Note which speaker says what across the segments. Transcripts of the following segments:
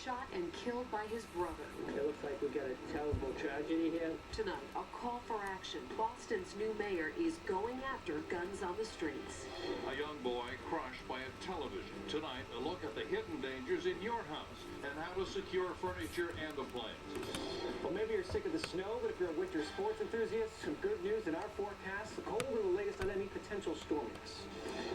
Speaker 1: shot and killed by his brother.
Speaker 2: It looks like we got a terrible tragedy here.
Speaker 1: Tonight, a call for action. Boston's new mayor is going after guns on the streets.
Speaker 3: A young boy crushed by a television. Tonight, a look at the hidden dangers in your house and how to secure furniture and appliances.
Speaker 4: Well, maybe you're sick of the snow, but if you're a winter sports enthusiast, some good news in our forecast. The cold and the latest on any potential storminess.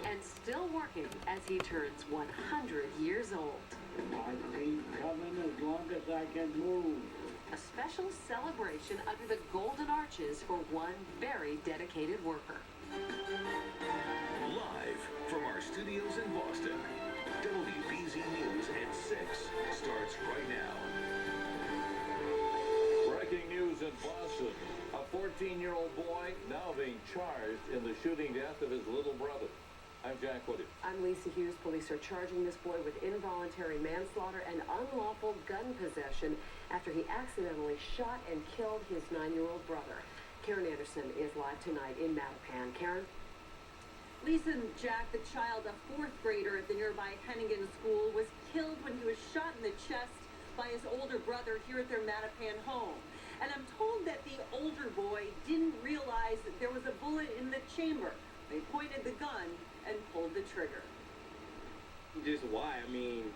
Speaker 1: And still working as he turns 100 years old.
Speaker 2: I keep coming as long as I can move.
Speaker 1: A special celebration under the Golden Arches for one very dedicated worker.
Speaker 5: Live from our studios in Boston, WBZ News at 6 starts right now.
Speaker 3: Breaking news in Boston. A 14-year-old boy now being charged in the shooting death of his little brother. I'm Jack Woody.
Speaker 1: I'm Lisa Hughes. Police are charging this boy with involuntary manslaughter and unlawful gun possession after he accidentally shot and killed his 9-year-old brother. Karen Anderson is live tonight in Mattapan. Karen?
Speaker 6: Lisa and Jack, the child, a 4th grader at the nearby Hennigan School, was killed when he was shot in the chest by his older brother here at their Mattapan home. And I'm told that the older boy didn't realize that there was a bullet in the chamber. They pointed the gun and pulled the trigger.
Speaker 7: Just why? I mean,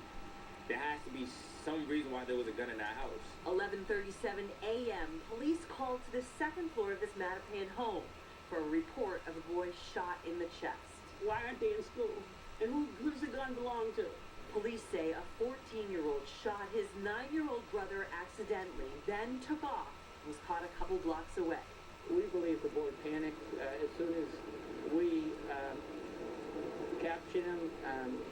Speaker 7: there has to be some reason why there was a gun in that house.
Speaker 6: 11:37 a.m., police called to the 2nd floor of this Mattapan home for a report of a boy shot in the chest.
Speaker 2: Why aren't they in school? And who does the gun belong to?
Speaker 6: Police say a 14-year-old shot his 9-year-old brother accidentally, then took off and was caught a couple blocks away.
Speaker 2: We believe the boy panicked as soon as we captured him.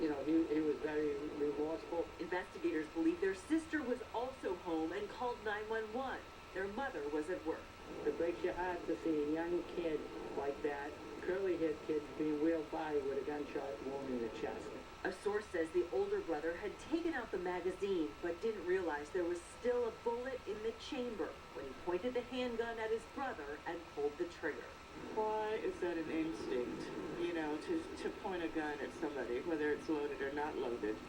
Speaker 2: He was very remorseful.
Speaker 6: Investigators believe their sister was also home and called 911. Their mother was at work.
Speaker 2: It breaks your heart to see a young kid like that, curly-haired kid, being wheeled by with a gunshot wound in the chest.
Speaker 6: A source says the older brother had taken out the magazine but didn't realize there was still a bullet in the chamber when he pointed the handgun at his brother and pulled the trigger.
Speaker 8: Why is that an instinct, to point a gun at somebody, whether it's loaded or not loaded?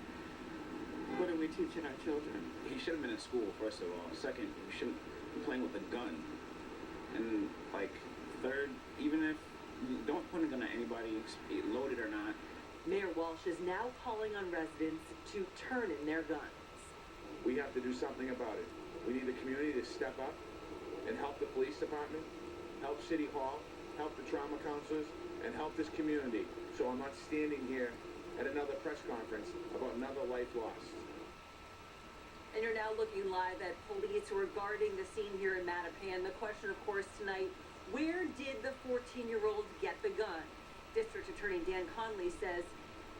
Speaker 8: What are we teaching our children?
Speaker 7: He should have been in school, first of all. Second, he shouldn't be playing with a gun. And, third, even if you don't point a gun at anybody, loaded or not.
Speaker 6: Mayor Walsh is now calling on residents to turn in their guns.
Speaker 9: We have to do something about it. We need the community to step up and help the police department, help City Hall, help the trauma counselors, and help this community. So I'm not standing here at another press conference about another life lost.
Speaker 6: And you're now looking live at police regarding the scene here in Mattapan. The question, of course, tonight, where did the 14-year-old get the gun? District Attorney Dan Conley says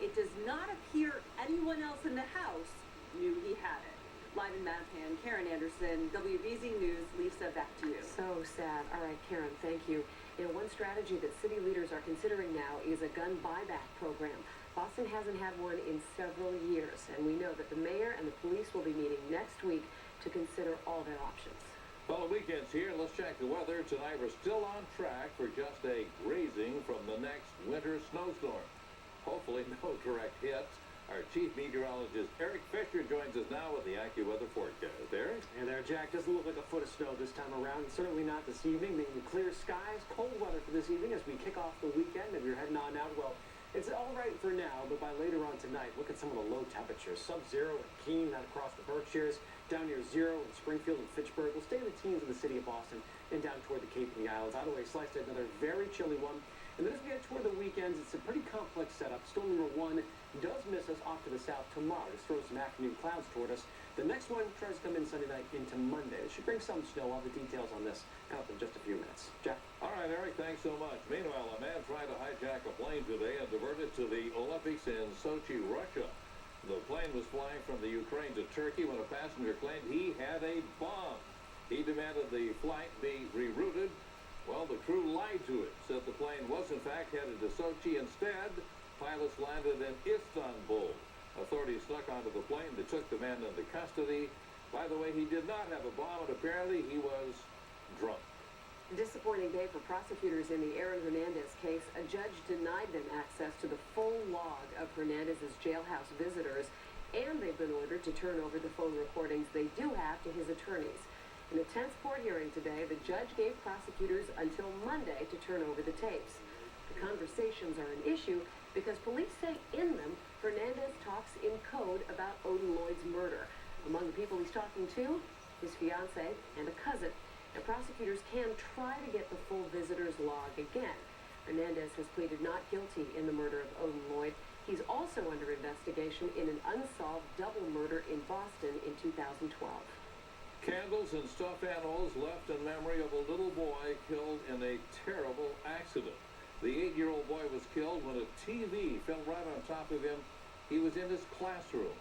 Speaker 6: it does not appear anyone else in the house knew he had it. Live in Mattapan, Karen Anderson, WBZ News. Lisa, back to you.
Speaker 1: So sad. All right, Karen, thank you. One strategy that city leaders are considering now is a gun buyback program. Boston hasn't had one in several years, and we know that the mayor and the police will be meeting next week to consider all their options.
Speaker 3: Well, the weekend's here. Let's check the weather. Tonight, we're still on track for just a grazing from the next winter snowstorm. Hopefully, no direct hits. Our chief meteorologist, Eric Fisher, joins us now with the AccuWeather forecast. Eric?
Speaker 4: And there, Jack, doesn't look like a foot of snow this time around. Certainly not this evening. Meaning clear skies, cold weather for this evening as we kick off the weekend. If you're heading on out, well, it's all right for now, but by later on tonight, look at some of the low temperatures. Sub-zero at Keene, not across the Berkshires, down near 0 in Springfield and Fitchburg. We'll stay in the teens in the city of Boston and down toward the Cape and the Islands. Out of the way, sliced at another very chilly one. And then as we head toward the weekends, it's a pretty complex setup. Storm number 1 does miss us off to the south tomorrow. Just throws some afternoon clouds toward us. The next one tries to come in Sunday night into Monday. It should bring some snow. I'll have the details on this coming up in just a few minutes. Jack?
Speaker 3: All right, Eric, thanks so much. Meanwhile, a man tried to hijack a plane today and divert it to the Olympics in Sochi, Russia. The plane was flying from the Ukraine to Turkey when a passenger claimed he had a bomb. He demanded the flight be rerouted. Well, the crew lied to it, said the plane was in fact headed to Sochi. Instead, pilots landed in Istanbul. Authorities snuck onto the plane. They took the man into custody. By the way, he did not have a bomb, and apparently he was drunk.
Speaker 1: A disappointing day for prosecutors in the Aaron Hernandez case. A judge denied them access to the full log of Hernandez's jailhouse visitors. and they've been ordered to turn over the phone recordings they do have to his attorneys. In a tense court hearing today, the judge gave prosecutors until Monday to turn over the tapes. The conversations are an issue because police say in them, Fernandez talks in code about Odin Lloyd's murder. Among the people he's talking to, his fiancée and a cousin. And prosecutors can try to get the full visitor's log again. Fernandez has pleaded not guilty in the murder of Odin Lloyd. He's also under investigation in an unsolved double murder in Boston in 2012.
Speaker 3: Candles and stuffed animals left in memory of a little boy killed in a terrible accident. The 8-year-old boy was killed when a TV fell right on top of him. He was in his classroom.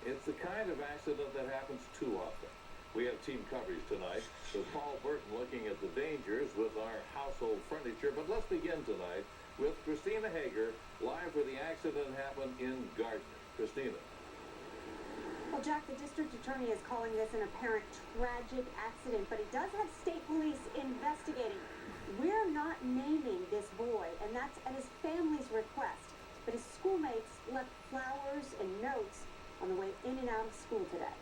Speaker 3: It's the kind of accident that happens too often. We have team coverage tonight with Paul Burton looking at the dangers with our household furniture. But let's begin tonight with Christina Hager, live where the accident happened in Gardner. Christina.
Speaker 10: Well, Jack, the district attorney is calling this an apparent tragic accident, but he does have state police investigating. We're not naming this boy, and that's at his family's request. But his schoolmates left flowers and notes on the way in and out of school today.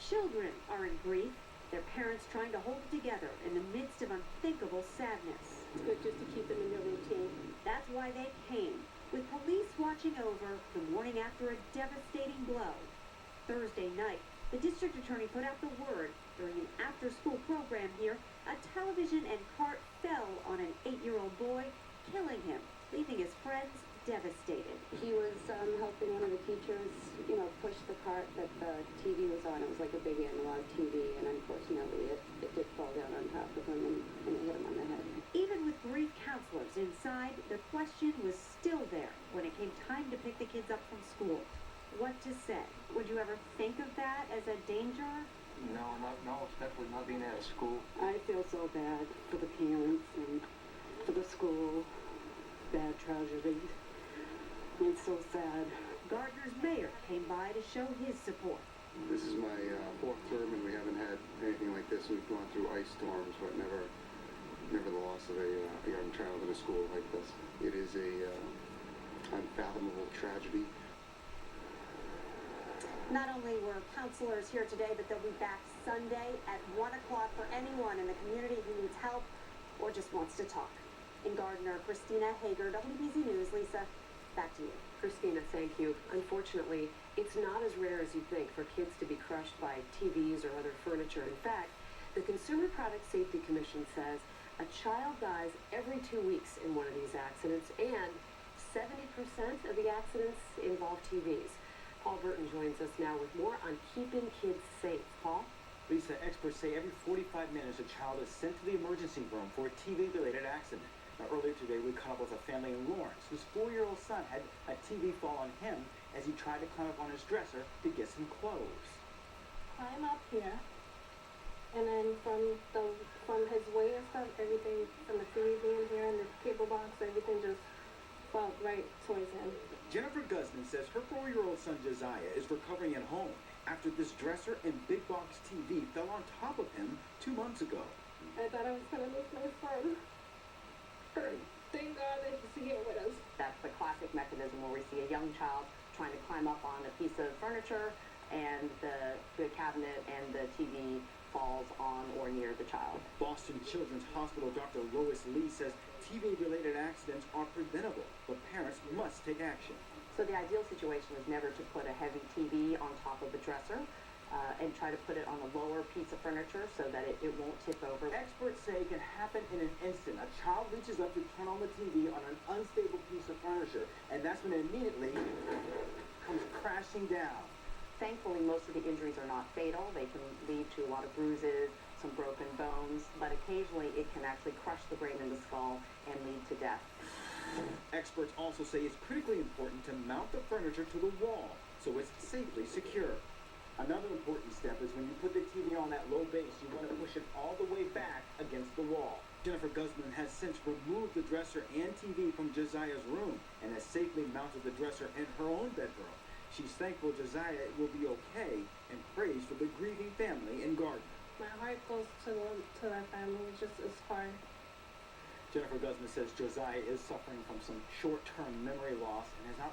Speaker 10: Children are in grief, their parents trying to hold it together in the midst of unthinkable sadness.
Speaker 11: It's good just to keep them in their routine.
Speaker 10: That's why they came, with police watching over the morning after a devastating blow. Thursday night, the district attorney put out the word during an after-school program here. A television and cart fell on an 8-year-old boy, killing him, leaving his friends devastated.
Speaker 11: He was helping one of the teachers, push the cart that the TV was on. It was like a big analog TV, and unfortunately it did fall down on top of him and it hit him on the head.
Speaker 10: Even with grief counselors inside, the question was still there when it came time to pick the kids up from school. What to say? Would you ever think of that as a danger?
Speaker 12: No, it's definitely not being out of school.
Speaker 11: I feel so bad for the parents and for the school. Bad tragedy. It's so sad.
Speaker 10: Gardner's mayor came by to show his support.
Speaker 13: This is my fourth term, and we haven't had anything like this. We've gone through ice storms, but never the loss of a young child in a school like this. It is a unfathomable tragedy.
Speaker 10: Not only were counselors here today, but they'll be back Sunday at 1 o'clock for anyone in the community who needs help or just wants to talk. In Gardner, Christina Hager, WBZ News. Lisa, back to you.
Speaker 1: Christina, thank you. Unfortunately, it's not as rare as you think for kids to be crushed by TVs or other furniture. In fact, the Consumer Product Safety Commission says a child dies every 2 weeks in one of these accidents, and 70% of the accidents involve TVs. Paul Burton joins us now with more on keeping kids safe. Paul?
Speaker 4: Lisa, experts say every 45 minutes a child is sent to the emergency room for a TV-related accident. Now, earlier today, we caught up with a family in Lawrence whose 4-year-old son had a TV fall on him as he tried to climb up on his dresser to get some clothes.
Speaker 11: Climb up here, and then from his weight and stuff, everything from the TV being here and the cable box, everything just fell right towards him.
Speaker 7: Jennifer Guzman says her 4-year-old son Josiah is recovering at home after this dresser and big box TV fell on top of him 2 months ago.
Speaker 11: I thought I was going to lose my son. Thank God that he's here with us.
Speaker 14: That's the classic mechanism where we see a young child trying to climb up on a piece of furniture and the cabinet and the TV falls on or near the child.
Speaker 7: Boston Children's Hospital Dr. Lois Lee says TV-related accidents are preventable, but parents must take action.
Speaker 14: So the ideal situation is never to put a heavy TV on top of the dresser and try to put it on a lower piece of furniture so that it won't tip over.
Speaker 4: Experts say it can happen in an instant. A child reaches up to turn on the TV on an unstable piece of furniture, and that's when it immediately comes crashing down.
Speaker 14: Thankfully, most of the injuries are not fatal. They can lead to a lot of bruises, some broken bones, but occasionally it can actually crush the brain and the skull and lead to death.
Speaker 7: Experts also say it's critically important to mount the furniture to the wall so it's safely secure.
Speaker 4: Another important step is when you put the TV on that low base, you want to push it all the way back against the wall.
Speaker 7: Jennifer Guzman has since removed the dresser and TV from Josiah's room and has safely mounted the dresser in her own bedroom. She's thankful Josiah will be okay and prays for the grieving family in Gardner.
Speaker 11: My heart goes to that family. It's hard.
Speaker 4: Jennifer Guzman says Josiah is suffering from some short-term memory loss and has not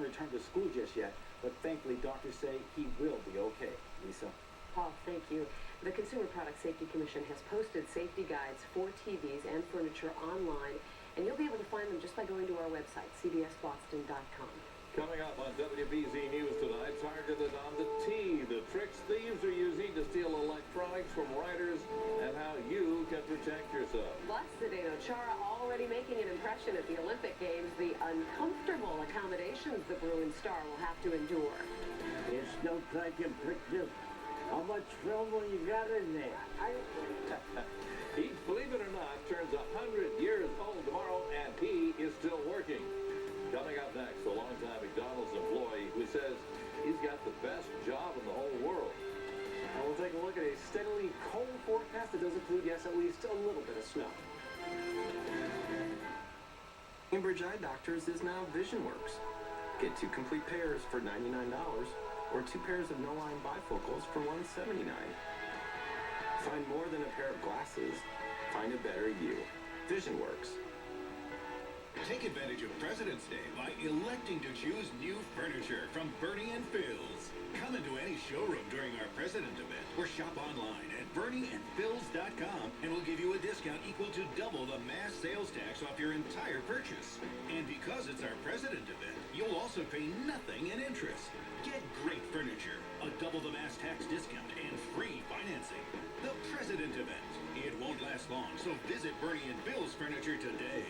Speaker 4: returned to school just yet, but thankfully doctors say he will be okay. Lisa?
Speaker 1: Paul, thank you. The Consumer Product Safety Commission has posted safety guides for TVs and furniture online, and you'll be able to find them just by going to our website, cbsboston.com.
Speaker 3: Coming up on WBZ News tonight, targeted on the T, the tricks thieves are using to steal electronics from riders and how you can protect yourself.
Speaker 1: Plus, Zdeno Chara already making an impression at the Olympic Games, the uncomfortable accommodations the Bruin star will have to endure.
Speaker 2: It's no taking pictures. How much film will you got in there?
Speaker 3: He, believe it or not, turns 100 years old tomorrow, and he is still working. Coming up next, a longtime McDonald's employee who says he's got the best job in the whole world.
Speaker 4: And we'll take a look at a steadily cold forecast that does include, yes, at least a little bit of snow.
Speaker 15: Cambridge Eye Doctors is now VisionWorks. Get 2 complete pairs for $99 or 2 pairs of no-line bifocals for $179. Find more than a pair of glasses. Find a better you. VisionWorks.
Speaker 5: Take advantage of President's Day by electing to choose new furniture from Bernie and Phil's. Come into any showroom during our President event or shop online at bernieandphils.com and we'll give you a discount equal to double the mass sales tax off your entire purchase. And because it's our President event, you'll also pay nothing in interest. Get great furniture, a double the mass tax discount, and free financing. The President event. It won't last long, so visit Bernie and Phil's Furniture today.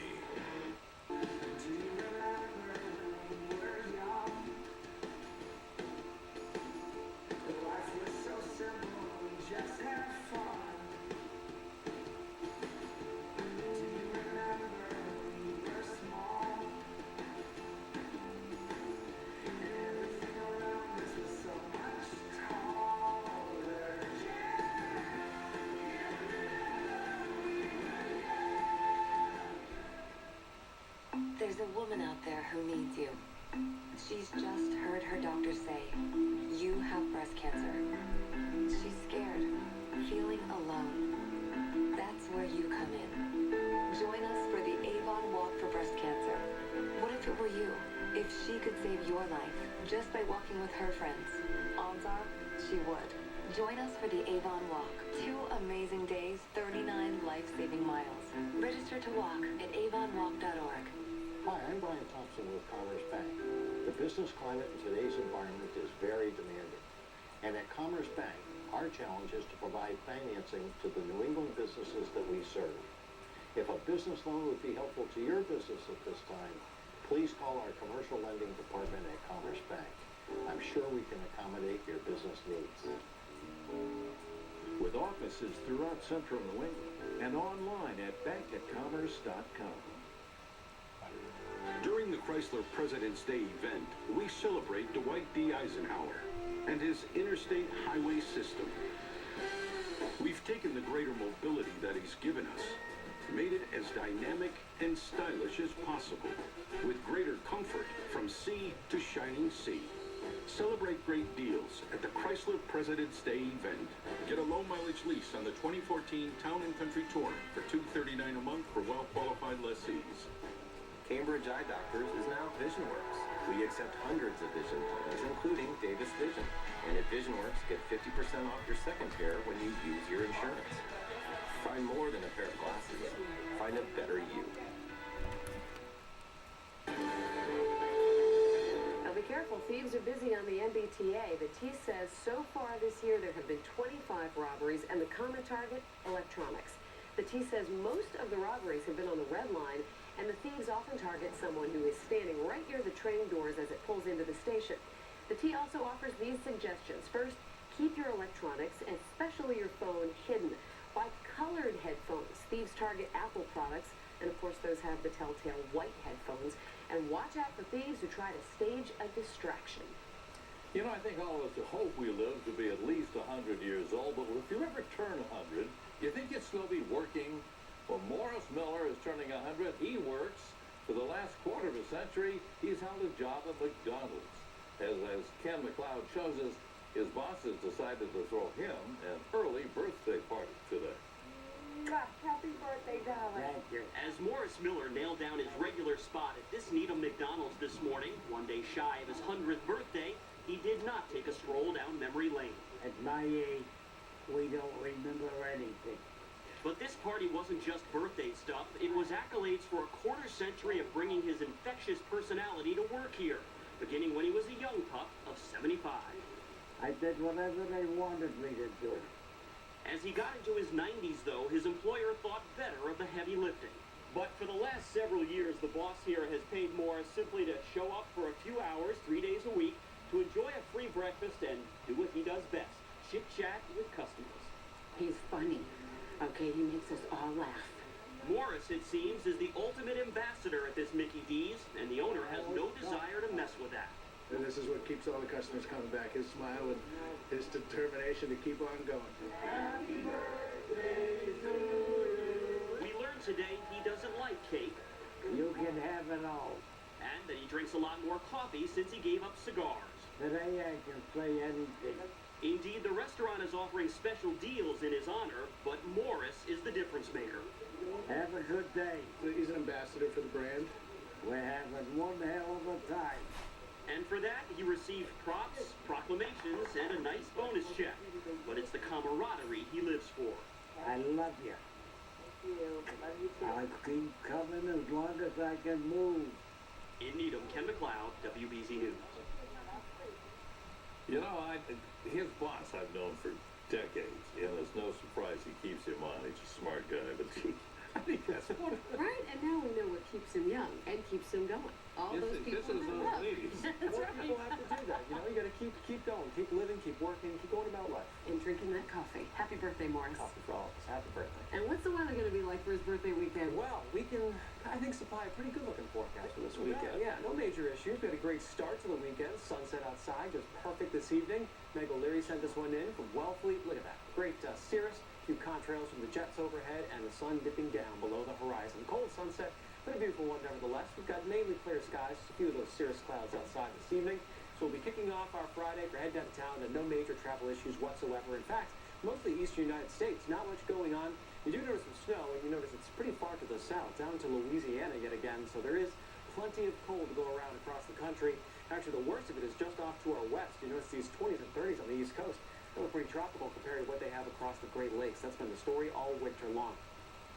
Speaker 16: There's a woman out there who needs you. She's just heard her doctor say, you have breast cancer. She's scared, feeling alone. That's where you come in. Join us for the Avon Walk for Breast Cancer. What if it were you? If she could save your life just by walking with her friends? Odds are, she would. Join us for the Avon Walk. 2 amazing days, 39 life-saving miles. Register to walk at avonwalk.org.
Speaker 17: Hi, I'm Brian Thompson with Commerce Bank. The business climate in today's environment is very demanding. And at Commerce Bank, our challenge is to provide financing to the New England businesses that we serve. If a business loan would be helpful to your business at this time, please call our commercial lending department at Commerce Bank. I'm sure we can accommodate your business needs.
Speaker 18: With offices throughout central New England and online at bankatcommerce.com.
Speaker 19: During the Chrysler President's Day event, we celebrate Dwight D. Eisenhower and his interstate highway system. We've taken the greater mobility that he's given us, made it as dynamic and stylish as possible, with greater comfort from sea to shining sea. Celebrate great deals at the Chrysler President's Day event. Get a low mileage lease on the 2014 Town & Country Touring for $239 a month for well-qualified lessees.
Speaker 15: Cambridge Eye Doctors is now VisionWorks. We accept hundreds of vision plans, including Davis Vision. And at VisionWorks, get 50% off your second pair when you use your insurance. Find more than a pair of glasses. Find a better you.
Speaker 1: Now be careful, thieves are busy on the MBTA. The T says so far this year there have been 25 robberies, and the common target, electronics. The T says most of the robberies have been on the red line, and the thieves often target someone who is standing right near the train doors as it pulls into the station. The T also offers these suggestions. First, keep your electronics, and especially your phone, hidden. Buy colored headphones. Thieves target Apple products, and of course those have the telltale white headphones. And watch out for thieves who try to stage a distraction.
Speaker 3: You know, I think all of us hope we live to be at least 100 years old, but if you ever turn 100, you think you'd still be working? Well, Morris Miller is turning 100. He works. For the last quarter of a century, he's held a job at McDonald's. As Ken McLeod shows us, his bosses decided to throw him an early birthday party today.
Speaker 2: Happy birthday, darling. Thank you.
Speaker 20: As Morris Miller nailed down his regular spot at this Needham McDonald's this morning, one day shy of his 100th birthday, he did not take a stroll down memory lane.
Speaker 2: At my age, we don't remember anything.
Speaker 20: But this party wasn't just birthday stuff. It was accolades for a quarter century of bringing his infectious personality to work here, beginning when he was a young pup of 75.
Speaker 2: I did whatever they wanted me to do.
Speaker 20: As he got into his 90s, though, his employer thought better of the heavy lifting. But for the last several years, the boss here has paid Morris simply to show up for a few hours, 3 days a week, to enjoy a free breakfast and do what he does best, chit-chat with customers.
Speaker 1: He's funny. Okay, he makes us all laugh.
Speaker 20: Morris, it seems, is the ultimate ambassador at this Mickey D's, and the owner has no desire to mess with that.
Speaker 9: And this is what keeps all the customers coming back, his smile and his determination to keep on going.
Speaker 20: We learned today he doesn't like cake.
Speaker 2: You can have it all.
Speaker 20: And that he drinks a lot more coffee since he gave up cigars.
Speaker 2: Today I can say anything.
Speaker 20: Indeed, the restaurant is offering special deals in his honor, but Morris is the difference maker.
Speaker 2: Have a good day.
Speaker 9: He's an ambassador for the brand.
Speaker 2: We're having one hell of a time.
Speaker 20: And for that, he received props, proclamations, and a nice bonus check. But it's the camaraderie he lives for.
Speaker 2: I love you.
Speaker 8: Thank you. Love you too.
Speaker 2: I'll keep coming as long as I can move.
Speaker 20: In Needham, Ken McLeod, WBZ News.
Speaker 3: You know, his boss I've known for decades, and it's no surprise he keeps him on. He's a smart guy, but I think that's what...
Speaker 1: Right, and now we know what keeps him young and keeps him going. All those people
Speaker 3: This is
Speaker 1: that
Speaker 3: those
Speaker 1: love.
Speaker 3: ladies.
Speaker 1: That's
Speaker 4: More
Speaker 1: right.
Speaker 4: people have to do that. You know, you got to keep going, keep living, keep working, keep going about life.
Speaker 1: And drinking that coffee. Happy birthday, Morris.
Speaker 4: Coffee for all of us. Happy birthday.
Speaker 1: And what's the weather going to be like for his birthday weekend?
Speaker 4: Well, we can, I think, supply a pretty good-looking forecast for this weekend. Yeah, no major issues. We had a great start to the weekend. Sunset outside, just perfect this evening. Meg O'Leary sent this one in from Wellfleet. Look at that. Great cirrus, a few contrails from the jets overhead, and the sun dipping down below the horizon. Cold sunset, but a beautiful one nevertheless. We've got mainly clear skies, just a few of those cirrus clouds outside this evening. So we'll be kicking off our Friday. If you're heading out of town, and no major travel issues whatsoever. In fact, mostly eastern United States, not much going on. You do notice some snow, and you notice it's pretty far to the south, down to Louisiana yet again, so there is plenty of cold to go around across the country. Actually, the worst of it is just off to our west. You notice these 20s and 30s on the East Coast. They look pretty tropical compared to what they have across the Great Lakes. That's been the story all winter long.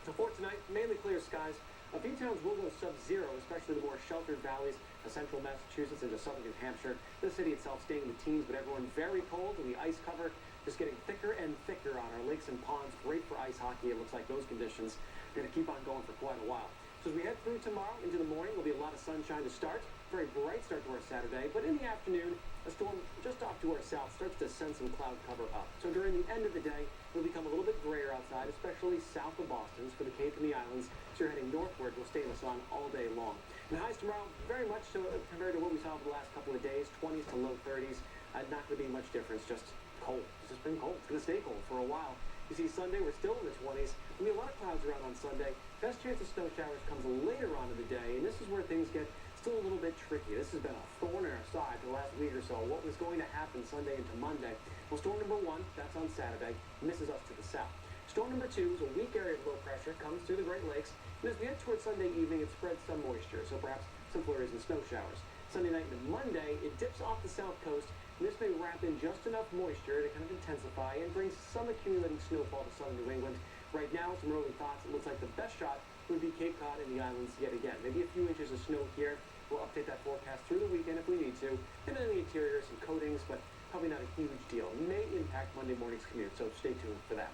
Speaker 4: So for tonight, mainly clear skies. A few towns will go sub-zero, especially the more sheltered valleys of central Massachusetts into southern New Hampshire. The city itself staying in the teens, but everyone very cold, and the ice cover just getting thicker and thicker on our lakes and ponds. Great for ice hockey. It looks like those conditions are going to keep on going for quite a while. So as we head through tomorrow into the morning, there'll be a lot of sunshine to start. Very bright start to our Saturday, but in the afternoon, a storm just off to our south starts to send some cloud cover up. So during the end of the day, it'll become a little bit grayer outside, especially south of Boston for the Cape and the Islands. So you're heading northward, we'll stay in the sun all day long. And highs tomorrow, very much so compared to what we saw over the last couple of days, 20s to low 30s. Not going to be much difference, just cold. It's just been cold. It's going to stay cold for a while. You see, Sunday, we're still in the 20s. There'll be a lot of clouds around on Sunday. Best chance of snow showers comes later on in the day, and this is where things get still a little bit tricky. This has been a thorn in our side for the last week or so. What was going to happen Sunday into Monday? Well, storm number 1, that's on Saturday, misses us to the south. Storm number 2 is a weak area of low pressure, comes through the Great Lakes, and as we head towards Sunday evening, it spreads some moisture, so perhaps some flurries and snow showers. Sunday night into Monday, it dips off the south coast, and this may wrap in just enough moisture to kind of intensify and bring some accumulating snowfall to southern New England. Right now, some early thoughts, it looks like the best shot would be Cape Cod and the islands yet again. Maybe a few inches of snow here. We'll update that forecast through the weekend if we need to. And in the interior, some coatings, but probably not a huge deal. It may impact Monday morning's commute, so stay tuned for that.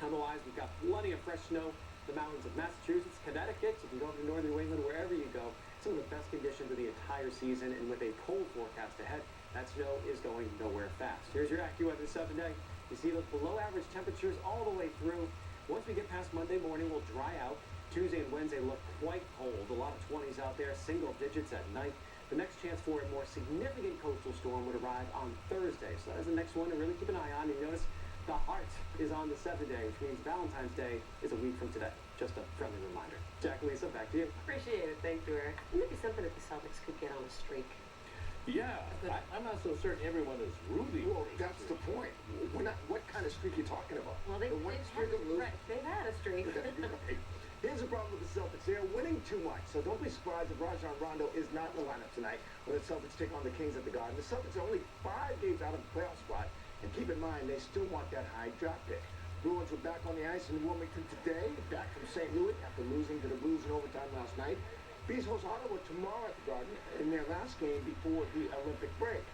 Speaker 4: Otherwise, we've got plenty of fresh snow. The mountains of Massachusetts, Connecticut, you can go up to northern New England, wherever you go. Some of the best conditions of the entire season, and with a cold forecast ahead, that snow is going nowhere fast. Here's your AccuWeather 7-day. You see those below average temperatures all the way through. Once we get past Monday morning, we'll dry out. Tuesday and Wednesday look quite cold. A lot of 20s out there, single digits at night. The next chance for a more significant coastal storm would arrive on Thursday. So that is the next one to really keep an eye on. And you notice the heart is on the 7-day, which means Valentine's Day is a week from today. Just a friendly reminder. Jack and Lisa, back to you.
Speaker 1: Appreciate it. Thank you, Eric. Maybe something that the Celtics could get on a streak.
Speaker 3: Yeah, I'm not so certain everyone is rooting.
Speaker 12: Well,
Speaker 3: for
Speaker 12: that's the point. We're not, what kind of streak are you talking about?
Speaker 1: Well, they've had a streak.
Speaker 12: Right. Here's the problem with the Celtics. They're winning too much, so don't be surprised if Rajon Rondo is not in the lineup tonight when the Celtics take on the Kings at the Garden. The Celtics are only 5 games out of the playoff spot, and keep in mind, they still want that high draft pick. Bruins were back on the ice in Wilmington today, back from St. Louis after losing to the Blues in overtime last night. Bees host Ottawa tomorrow at the Garden in their last game before the Olympic break.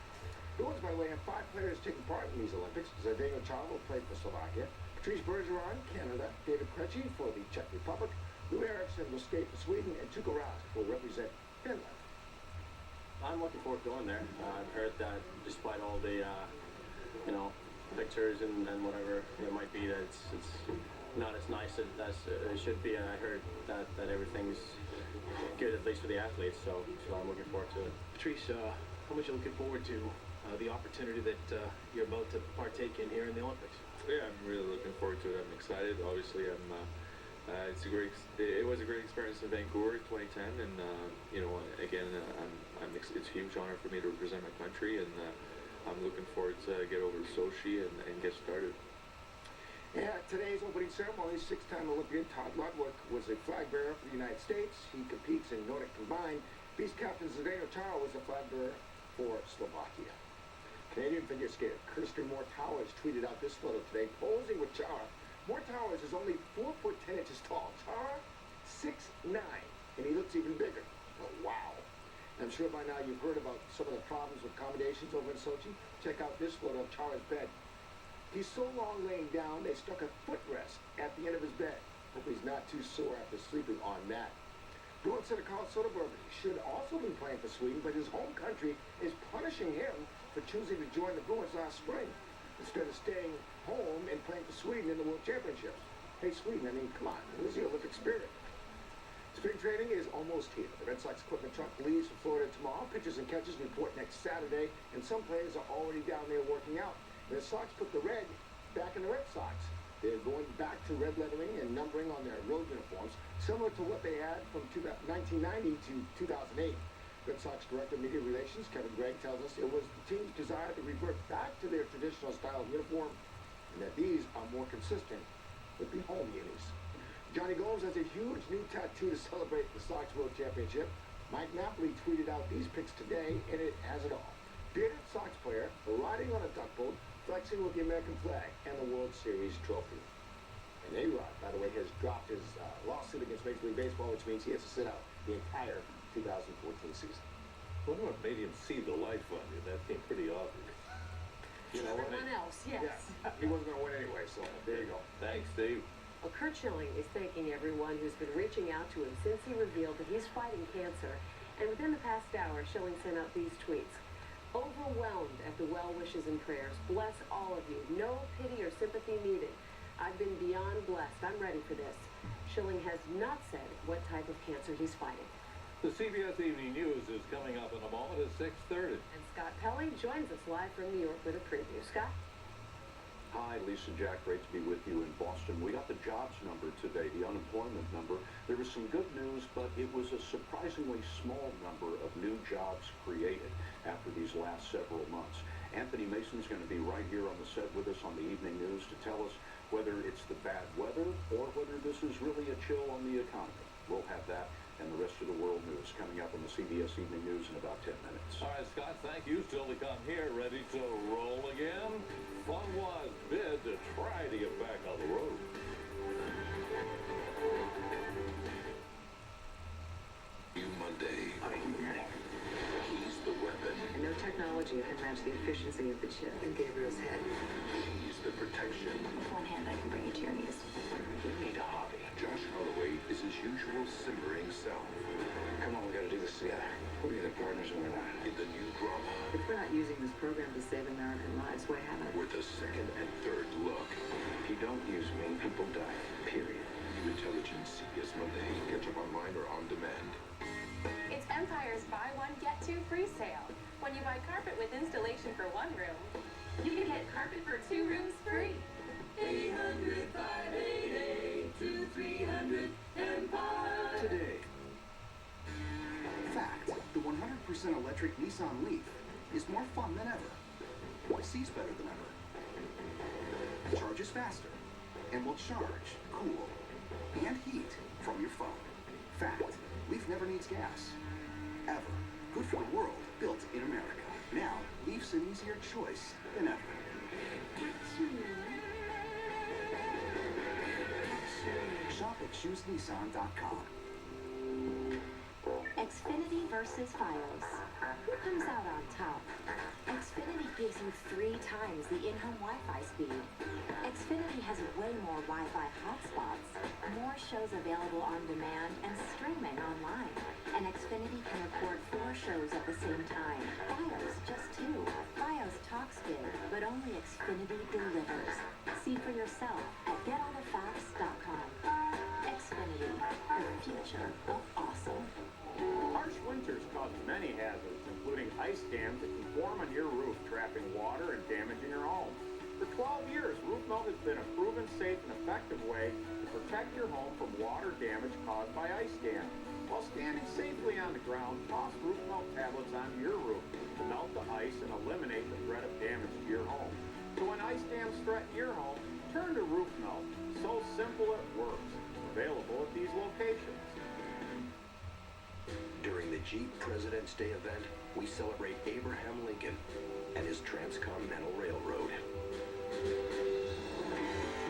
Speaker 12: Bruins, by the way, have 5 players taking part in these Olympics. Zdeno Chara will play for Slovakia, Patrice Bergeron, Canada, David Krejci for the Czech Republic, Lou Eriksson will skate for Sweden, and Tuukka Rask will represent Finland.
Speaker 4: I'm looking forward to going there. I've heard that despite all the, pictures and whatever it might be, that it's not as nice as it should be. And I heard that everything's good, at least for the athletes. So I'm looking forward to it.
Speaker 20: Patrice, how much are you looking forward to the opportunity that you're about to partake in here in the Olympics?
Speaker 21: Yeah, I'm really looking forward to it. I'm excited. Obviously, it was a great experience in Vancouver in 2010, and again, it's a huge honor for me to represent my country, and I'm looking forward to get over to Sochi and get started.
Speaker 12: Yeah, today's opening ceremony, 6-time Olympian Todd Ludwig was a flag bearer for the United States. He competes in Nordic combined. Beast captain Zdeno Chara was a flag bearer for Slovakia. Canadian figure skater Kirsten Moore-Towers tweeted out this photo today, posing with Chara. Moore-Towers is only 4 foot 10 inches tall. Chara, 6'9", and he looks even bigger. Oh, wow. I'm sure by now you've heard about some of the problems with accommodations over in Sochi. Check out this photo of Chara's bed. He's so long laying down, they stuck a footrest at the end of his bed. Hope he's not too sore after sleeping on that. Bruins center Carl Soderberg should also be playing for Sweden, but his home country is punishing him for choosing to join the Bruins last spring instead of staying home and playing for Sweden in the World Championships. Hey, Sweden, I mean, come on, where's the Olympic spirit? Spring training is almost here. The Red Sox equipment truck leaves for Florida tomorrow. Pitchers and catchers report next Saturday, and some players are already down there working out. The Sox put the red back in the Red Sox. They're going back to red lettering and numbering on their road uniforms, similar to what they had from 1990 to 2008. Red Sox Director of Media Relations, Kevin Gregg, tells us it was the team's desire to revert back to their traditional style of uniform, and that these are more consistent with the home unis. Johnny Gomes has a huge new tattoo to celebrate the Sox World Championship. Mike Napoli tweeted out these pics today, and it has it all. Bearded Sox player riding on a duck boat, flexing with the American flag and the World Series trophy. And A-Rod, by the way, has dropped his lawsuit against Major League Baseball, which means he has to sit out the entire 2014 season.
Speaker 3: I wonder what made him see the life on you. That seemed pretty obvious.
Speaker 12: You know what?
Speaker 1: Everyone else, yes.
Speaker 12: Yeah, he wasn't going to win anyway, so there you go.
Speaker 3: Thanks, Steve.
Speaker 1: Well, Kurt Schilling is thanking everyone who's been reaching out to him since he revealed that he's fighting cancer. And within the past hour, Schilling sent out these tweets. Overwhelmed at the well wishes and prayers. Bless all of you. No pity or sympathy needed. I've been beyond blessed. I'm ready for this. Schilling has not said what type of cancer he's fighting.
Speaker 3: The CBS Evening News is coming up in a moment at 6:30.
Speaker 1: And Scott Pelley joins us live from New York with a preview. Scott?
Speaker 22: Hi, Lisa and Jack. Great to be with you in Boston. We got the jobs number today, the unemployment number. There was some good news, but it was a surprisingly small number of new jobs created after these last several months. Anthony Mason's going to be right here on the set with us on the Evening News to tell us whether it's the bad weather or whether this is really a chill on the economy. We'll have that and the rest of the world news coming up on the CBS Evening News in about 10 minutes.
Speaker 3: All right, Scott, thank you. Still to come here, ready to roll again. Fun was bid to try to get back on the road.
Speaker 5: New Monday. He's the weapon.
Speaker 23: And no technology can match the efficiency of the chip in Gabriel's head.
Speaker 5: He's the protection.
Speaker 23: With one hand, I can bring you to your knees.
Speaker 5: You need a hobby. Josh Holloway is his usual simmering self.
Speaker 12: Come on, we gotta do this together. We'll be the partners when we're not.
Speaker 5: In the new drama,
Speaker 23: If we're not using this program to save American lives, why haven't we?
Speaker 5: with a second and third look.
Speaker 12: If you don't use me, people die. Period.
Speaker 5: New Intelligence CBS Monday. Catch up online or on demand.
Speaker 24: It's Empire's buy one, get two free sale. When you buy carpet with installation for one room, you can get carpet for 2 rooms free. 800-588-2300 Empire.
Speaker 25: Today. Fact, the 100% electric Nissan Leaf
Speaker 6: is more fun than ever. Sees better than ever. Charges faster and will charge, cool, and heat from your phone. Fact, Leaf never needs gas. Ever. Good for the world, built in America. Now, Leaf's an easier choice than ever. Shop at ChooseNissan.com.
Speaker 10: Xfinity versus Fios. Who comes out on top? Xfinity gives you 3 times the in-home Wi-Fi speed. Xfinity has way more Wi-Fi hotspots, more shows available on demand, and streaming online. And Xfinity can record 4 shows at the same time. Fios just 2. Fios talks big, but only Xfinity delivers. See for yourself at getallthefacts.com. Xfinity, the future of awesome.
Speaker 13: Harsh winters cause many hazards, including ice dams that can form on your roof, trapping water and damaging your home. For 12 years, roof melt has been a proven safe and effective way to protect your home from water damage caused by ice dams. While standing safely on the ground, toss roof melt tablets onto your roof to melt the ice and eliminate the threat of damage to your home. So when ice dams threaten your home, turn to roof melt. So simple it works. Available at these locations.
Speaker 14: During the Jeep President's Day event, we celebrate Abraham Lincoln and his Transcontinental Railroad.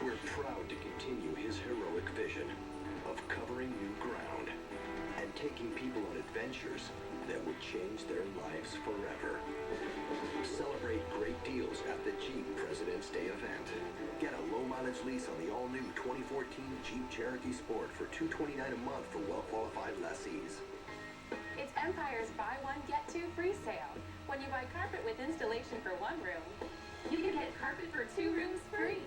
Speaker 14: We're proud to continue his heroic vision of covering new ground and taking people on adventures that would change their lives forever. Celebrate great deals at the Jeep President's Day event. Get a low-mileage lease on the all-new 2014 Jeep Cherokee Sport for $229 a month for well-qualified lessees.
Speaker 24: It's Empire's buy one, get 2 free sale. When you buy carpet with installation for 1 room, you can get carpet for 2 rooms free.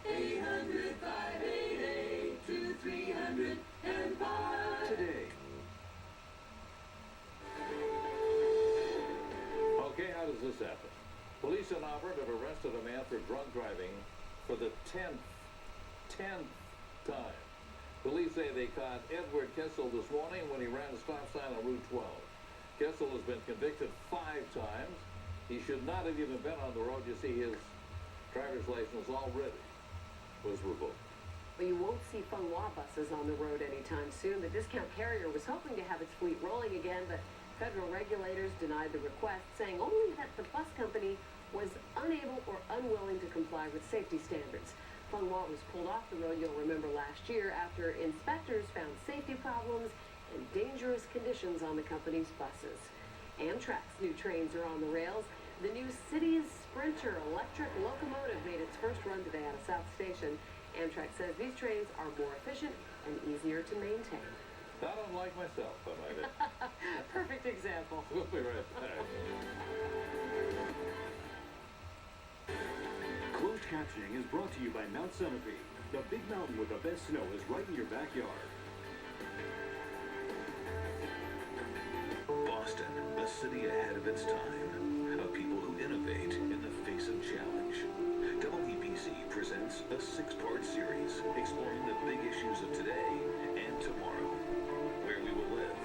Speaker 5: 800-588-2300 Empire.
Speaker 14: Today.
Speaker 3: Okay, how does this happen? Police in Auburn have arrested a man for drunk driving for the 10th time. Police say they caught Edward Kessel this morning when he ran a stop sign on Route 12. Kessel has been convicted 5 times. He should not have even been on the road. You see, his driver's license already was revoked.
Speaker 1: Well, you won't see Funghua buses on the road anytime soon. The discount carrier was hoping to have its fleet rolling again, but federal regulators denied the request, saying only that the bus company was unable or unwilling to comply with safety standards. Funghua was pulled off the road, you'll remember, last year after inspectors found safety problems and dangerous conditions on the company's buses. Amtrak's new trains are on the rails. The new City's Sprinter electric locomotive made its first run today out of South Station. Amtrak says these trains are more efficient and easier to maintain.
Speaker 3: Not unlike myself, I might add.
Speaker 1: Perfect example.
Speaker 3: We'll be right back.
Speaker 18: Closed captioning is brought to you by Mount Sunapee. The big mountain with the best snow is right in your backyard.
Speaker 19: Boston, a city ahead of its time. A people who innovate in the face of challenge. WBZ presents a 6-part series exploring the big issues of today and tomorrow. Where we will live,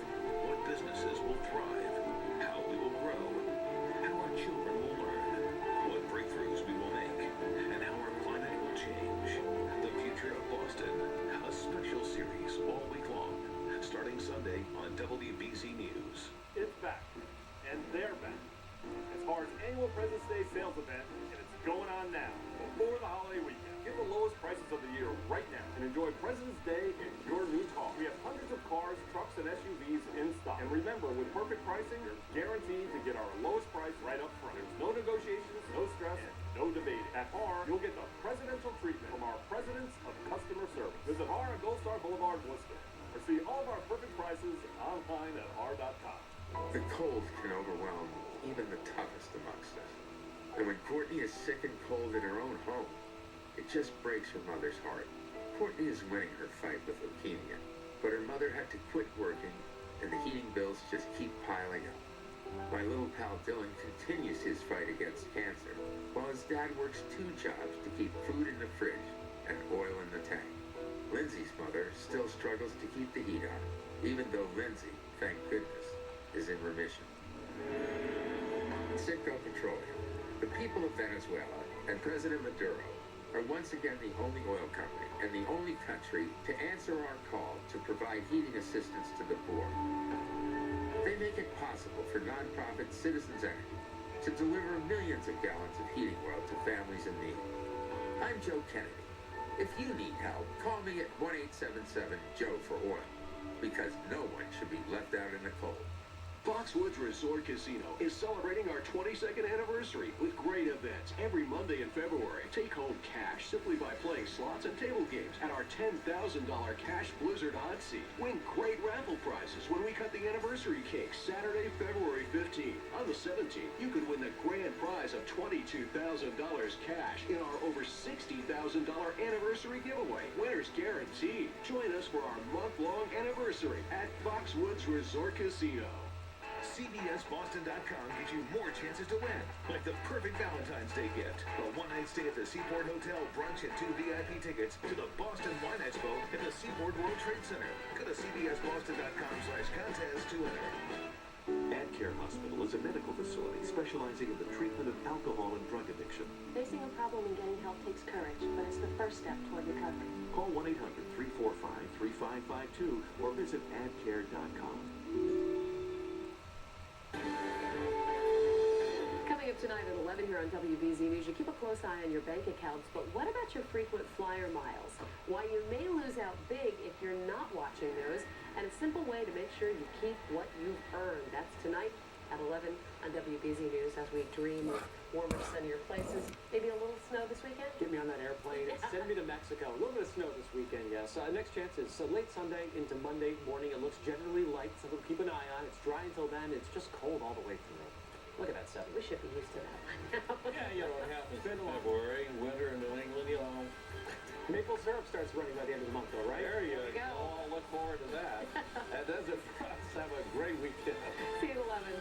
Speaker 19: what businesses will thrive, how we will grow, how our children will learn, what breakthroughs we will make, and how our climate will change. The future of Boston, a special series all week long, starting Sunday on WBZ News.
Speaker 13: It's back, and they're back. It's HAR's annual President's Day sales event, and it's going on now, before the holiday weekend. Get the lowest prices of the year right now, and enjoy President's Day in your new car. We have hundreds of cars, trucks, and SUVs in stock. And remember, with perfect pricing, you're guaranteed to get our lowest price right up front. There's no negotiations, no stress, and no debating. At HAR, you'll get the presidential treatment from our Presidents of Customer Service. Visit HAR on Gold Star Boulevard, Worcester, or see all of our perfect prices online at har.com.
Speaker 25: The cold can overwhelm even the toughest amongst us. And when Courtney is sick and cold in her own home, it just breaks her mother's heart. Courtney is winning her fight with leukemia, but her mother had to quit working, and the heating bills just keep piling up. My little pal Dylan continues his fight against cancer, while his dad works 2 jobs to keep food in the fridge and oil in the tank. Lindsay's mother still struggles to keep the heat on, even though Lindsay, thank goodness, is in remission. Cinco Petroleum, the people of Venezuela, and President Maduro are once again the only oil company and the only country to answer our call to provide heating assistance to the poor. They make it possible for nonprofit Citizens Energy to deliver millions of gallons of heating oil to families in need. I'm Joe Kennedy. If you need help, call me at 1-877-JOE for oil, because no one should be left out in the cold.
Speaker 14: Foxwoods Resort Casino is celebrating our 22nd anniversary with great events every Monday in February. Take home cash simply by playing slots and table games at our $10,000 Cash Blizzard Hot Seat. Win great raffle prizes when we cut the anniversary cake Saturday, February 15th. On the 17th, you could win the grand prize of $22,000 cash in our over $60,000 anniversary giveaway. Winners guaranteed. Join us for our month-long anniversary at Foxwoods Resort Casino.
Speaker 5: CBSBoston.com gives you more chances to win, like the perfect Valentine's Day gift, a one-night stay at the Seaport Hotel brunch and 2 VIP tickets to the Boston Wine Expo in the Seaport World Trade Center. Go to CBSBoston.com/contest to enter.
Speaker 18: AdCare Hospital is a medical facility specializing in the treatment of alcohol and drug addiction.
Speaker 1: Facing a problem and getting help takes courage, but it's the first step toward recovery.
Speaker 18: Call 1-800-345-3552 or visit adcare.com.
Speaker 1: Coming up tonight at 11 here on WBZ News, you keep a close eye on your bank accounts, but what about your frequent flyer miles? Why you may lose out big if you're not watching those, and a simple way to make sure you keep what you've earned. That's tonight at 11 on WBZ News as we dream of warmer, sunnier places. Maybe a little snow this weekend?
Speaker 4: Get me on that airplane and send me to Mexico. A little bit of snow this weekend, yes. Next chance is late Sunday into Monday morning. It looks generally light, so we'll keep an eye on. It's dry until then. It's just cold all the way through. Look at that 7.
Speaker 1: We should be used to that.
Speaker 3: Yeah, you know what happens in February, winter in New England, you know.
Speaker 4: Maple syrup starts running by the end of the month, though, right?
Speaker 3: There you go. I'll look forward to that. That does it for us. Have a great weekend.
Speaker 1: See you at 11.